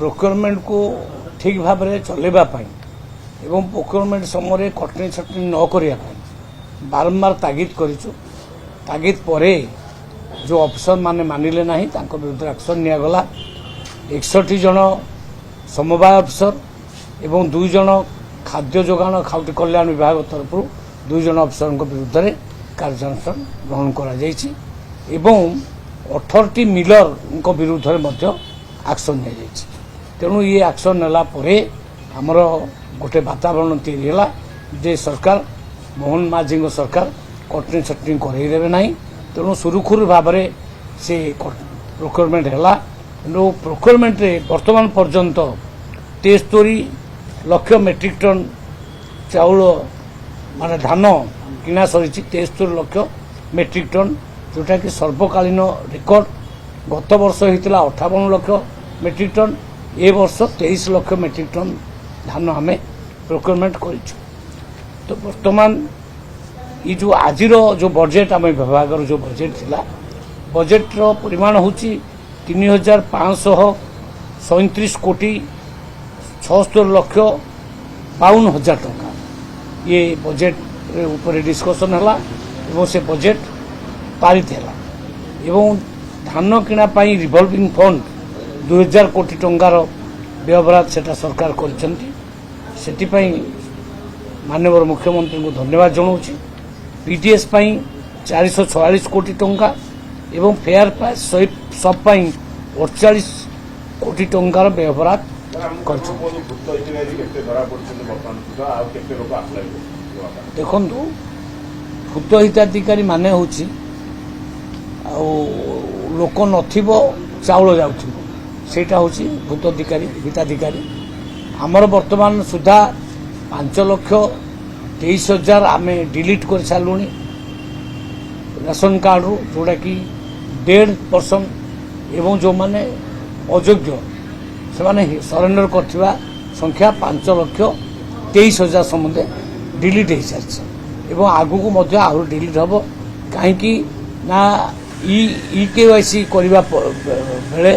Procurement को ठीक भाव में चलैबा एवं प्रोक्योरमेंट समय कटनी छटनी न करिया बारंबार तागिद करिछु। तागिद परे जो अफिसर माने मानिले नाही तांको विरुद्ध एक्शन निया गला। 61 जन समवाय अफिसर एवं 2 जन खाद्य जोगाण खाउटी कल्याण विभाग तरफ 2 जन अफिसर विरुद्ध में कार्यानुष्ठान ग्रहण करा जायछि एवं 18 मिलर विरुद्ध में एक्शन निया जायछि। तेणु ये एक्शन नेला परे हमर गोटे वातावरण तैयारी है जे सरकार मोहन माझी सरकार कटनी छटनी करदेवे ना। तेणु सुरुखुरु भाव में से प्रोक्योरमेंट है। प्रोक्योरमेंट वर्तमान पर्यंत 73 लाख मेट्रिक टन चाउल माने धान किना सरी 73 लाख मेट्रिक टन जोटा कि सर्वकालीन रेकर्ड। गत वर्ष होता 58 लाख मेट्रिक टन ए वर्ष 23 लाख मेट्रिक टन धान आम प्रोक्योरमेंट कर। तो वर्तमान ये जो आज जो बजेट आम विभाग जो बजेट थिला बजेट रो परिमाण होची 3537 कोटी 76 लाख 52 हजार टंका। ये बजेट ऊपर डिस्कशन है से बजेट पारित है। धान किना पाई रिवॉल्विंग फंड 2000 कोटी टंकार व्यवहार सेटा सरकार करछंती। सेटिपाई माननीय मुख्यमंत्री को धन्यवाद जनाऊँगी। पीडीएस 446 कोटी टंका एवं फेयर सब 48 कोटी टंकार व्यवहार कर। देखु भूत हिताधिकारी माने हूँ लोक नथिबो चाउल जाउथिबो सेटा होची भूत अधिकारी हिताधिकारी। आमर वर्तमान सुधा 5,23,000 आम डिलीट कर सारू राशन कार्ड रू जोटा कि 1.5% एवं जो माने अयोग्य से माने सरेंडर करथिबा संख्या 5,23,000 सम्बन्धे डिलीट हो सारी एवं आगु को मध्य आहुरी डिलीट हम कहीं ना EKYC करने बेले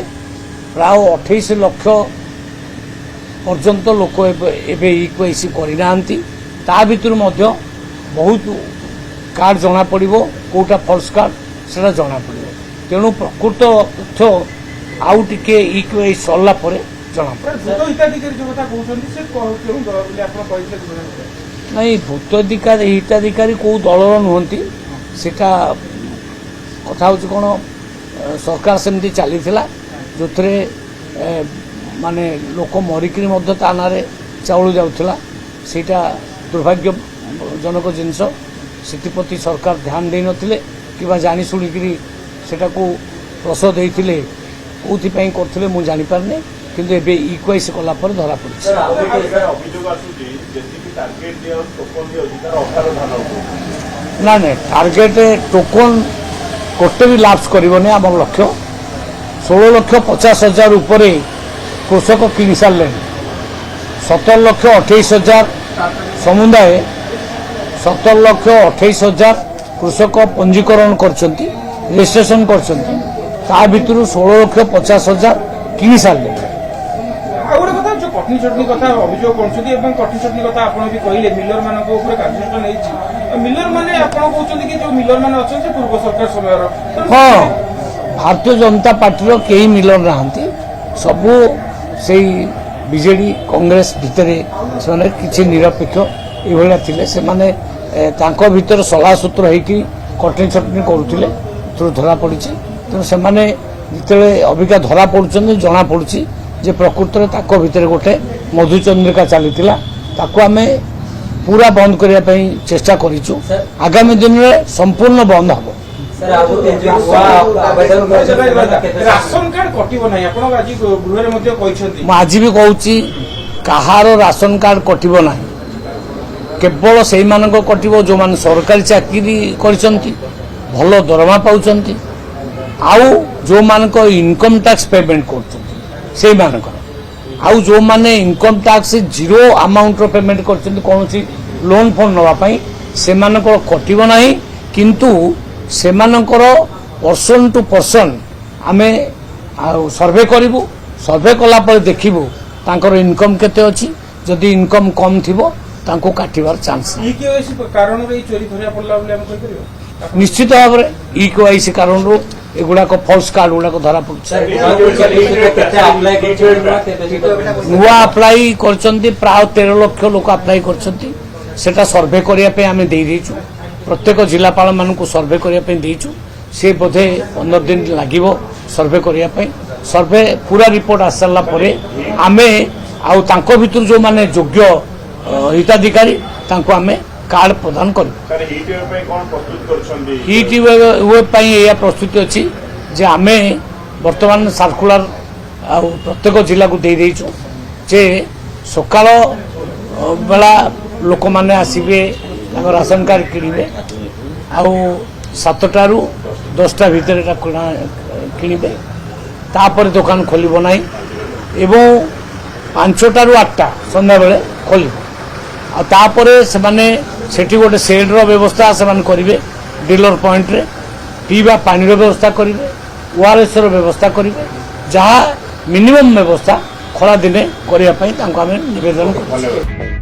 प्राय 28 लाख पर्यंत लोक एवं EKYC करना ता भर बहुत कार्ड जना पड़ो कौटा फल्स कार्ड से जना पड़ो। तेणु प्रकृत तथ्य आउ टे EKYC सरला जना पड़े। नहीं भूत हिताधिकारी कौ दलर नुहति सेटा कथा हूँ कौन सरकार सेमती चली जो थे माने लोक मरिक ना चाउल जाऊला सेटा दुर्भाग्यजनक जिनस से सरकार ध्यान दे नथिले कि जानी शुणिकी सेटा को रस देते कौन करते मुझे जापारे किंतु एबे EKYC कला धरा पड़ी। ना नहीं टार्गेट टोकन गोटे भी लाप्स करने आम लक्ष्य 16,50,000 उपर कृषक किनी सारे 17,28,000 समुदाय 17,28,000 कृषक पंजीकरण करछंती रजिस्ट्रेशन करछंती ता भितरु 16,50,000 किनी सारे। कटनी चटनी कथा अभियोग कटनी चटनी कथा आप कहले मिलर मान कार्यानुष्ठान मिलर मैंने कहते कि जो मिलर मैंने अच्छा पूर्व सरकार समय। हाँ भारतीय जनता पार्टी कई मिलर नहांती सबू से बीजेडी कांग्रेस भितर कि निरपेक्ष ये थे से माने भीतर सलाह सूत्र होगी कटनी चटनी करुले धरा पड़ी। तेणु से जिते अबिका धरा पड़ुं जना पड़ी जे प्रकृत में भितर गोटे मधुचंद्रिका चली आम पूरा बंद करने चेष्टा करूँ। आगामी दिन में संपूर्ण बंद हम। आज भी कहूँ कहार राशन कार्ड कटो ना केवल से कटो जो मैंने सरकारी चाकरी कर भल दरमा पाँच आउ जो मान इनकम टैक्स पेमेंट कर आउ जो माने इनकम टैक्स जीरो अमाउंट रो पेमेंट करछन कौन लोन फोन नवापाई से कटिबो नाही किंतु से पर्सन टू पर्सन आमे सर्वे करिवु सर्वे कलापर देखू तांकर इनकम केते अछि जदि इनकम कम थिबो तांको काटिबार चांस ई केवाईसी कारण रे चोरी धरिया पड़ला बोले हम कहि परियो निश्चित भाव में इक्वाईसी कारण एगुड़ाक फल्स कार्ड गुड़ाक धरा पड़े नुआ अप्लाई कर प्राय 13 लाख लोक अप्लाई कर सर्वे करने प्रत्येक जिलापाल मानक सर्वे करने सी बोधे 15 दिन लगे सर्वे करने सर्वे पूरा रिपोर्ट आस सारा आम भर जो माने योग्य हिताधिकारी आम कार्ड प्रदान कर हिट वेब या प्रस्तुति अच्छी जे आम बर्तमान सर्कुलर प्रत्येक जिला को दे देचु जे सकाल बेला लोक मैंने आसबे राशन कार्ड किणवे आउ 7टारू 10टा भितर किणवे तापर दुकान खोल ना एवं 5टारू 8टा संध्या बेले खोल से माने सेठी गोटे सेड्र व्यवस्था से करेंगे डीलर पॉइंट रे पीवा पानी व्यवस्था करेंगे ओआरएस व्यवस्था करेंगे जहाँ मिनिमम व्यवस्था खरा दिने करने निवेदन कर।